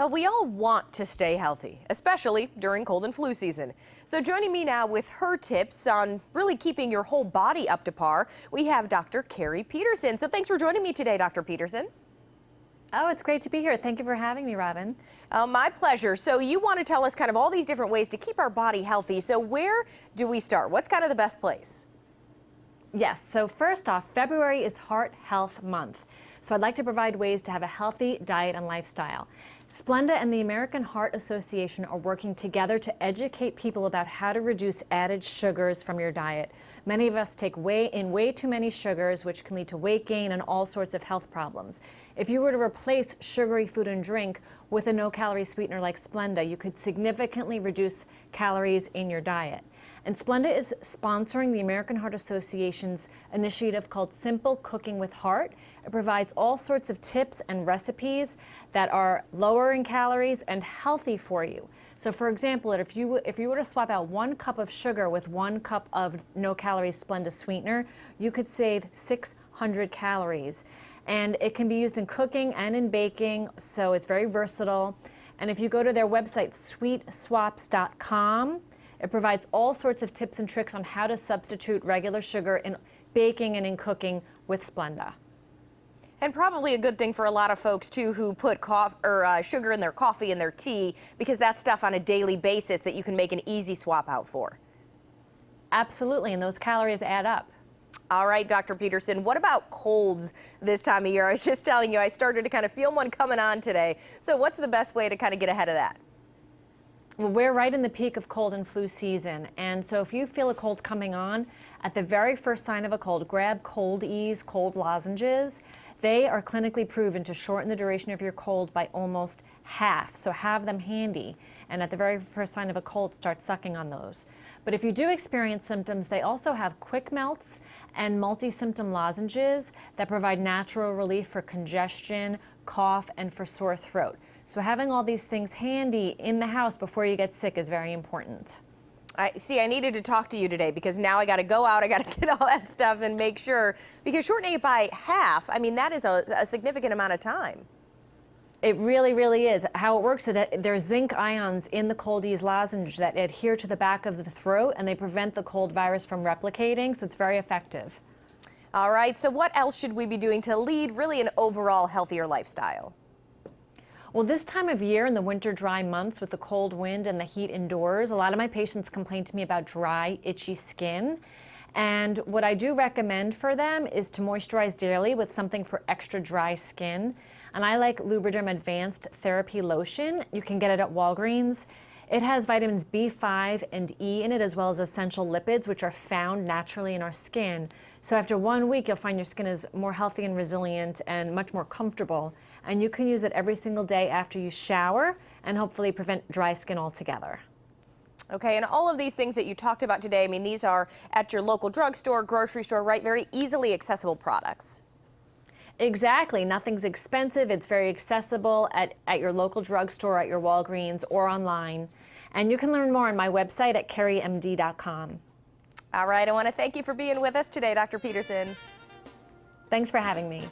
We all want to stay healthy, especially during cold and flu season. So joining me now with her tips on really keeping your whole body up to par, we have Dr. Carrie Peterson. So thanks for joining me today, Dr. Peterson. Oh, it's great to be here. Thank you for having me, Robin. My pleasure. So you want to tell us kind of all these different ways to keep our body healthy. So where do we start? What's kind of the best place? Yes, so first off, February is Heart Health Month. So I'd like to provide ways to have a healthy diet and lifestyle. Splenda and the American Heart Association are working together to educate people about how to reduce added sugars from your diet. Many of us take way too many sugars, which can lead to weight gain and all sorts of health problems. If you were to replace sugary food and drink with a no-calorie sweetener like Splenda, you could significantly reduce calories in your diet. And Splenda is sponsoring the American Heart Association's initiative called Simple Cooking with Heart. It provides all sorts of tips and recipes that are lower in calories and healthy for you. So for example, if you were to swap out 1 cup of sugar with 1 cup of no-calorie Splenda sweetener, you could save 600 calories. And it can be used in cooking and in baking, so it's very versatile. And if you go to their website, sweetswaps.com, it provides all sorts of tips and tricks on how to substitute regular sugar in baking and in cooking with Splenda. And probably a good thing for a lot of folks too who put sugar in their coffee and their tea, because that's stuff on a daily basis that you can make an easy swap out for. Absolutely, and those calories add up. All right, Dr. Peterson, what about colds this time of year? I was just telling you, I started to kind of feel one coming on today. So what's the best way to kind of get ahead of that? Well, we're right in the peak of cold and flu season, and so if you feel a cold coming on, at the very first sign of a cold, grab Cold Ease cold lozenges. They are clinically proven to shorten the duration of your cold by almost half, so have them handy. And at the very first sign of a cold, start sucking on those. But if you do experience symptoms, they also have quick melts and multi-symptom lozenges that provide natural relief for congestion, cough, and for sore throat. So having all these things handy in the house before you get sick is very important. I needed to talk to you today because now I got to go out, I got to get all that stuff and make sure, because shortening it by half, I mean, that is a significant amount of time. It really, really is. How it works is that there's zinc ions in the Cold Ease lozenge that adhere to the back of the throat, and they prevent the cold virus from replicating, so it's very effective. All right, so what else should we be doing to lead really an overall healthier lifestyle? Well, this time of year in the winter dry months with the cold wind and the heat indoors, a lot of my patients complain to me about dry, itchy skin. And what I do recommend for them is to moisturize daily with something for extra dry skin. And I like Lubriderm Advanced Therapy Lotion. You can get it at Walgreens. It has vitamins B5 and E in it, as well as essential lipids, which are found naturally in our skin. So after 1 week, you'll find your skin is more healthy and resilient and much more comfortable. And you can use it every single day after you shower and hopefully prevent dry skin altogether. Okay, and all of these things that you talked about today, I mean, these are at your local drugstore, grocery store, right? Very easily accessible products. Exactly. Nothing's expensive. It's very accessible at your local drugstore, at your Walgreens, or online. And you can learn more on my website at carriemd.com. All right, I want to thank you for being with us today, Dr. Peterson. Thanks for having me.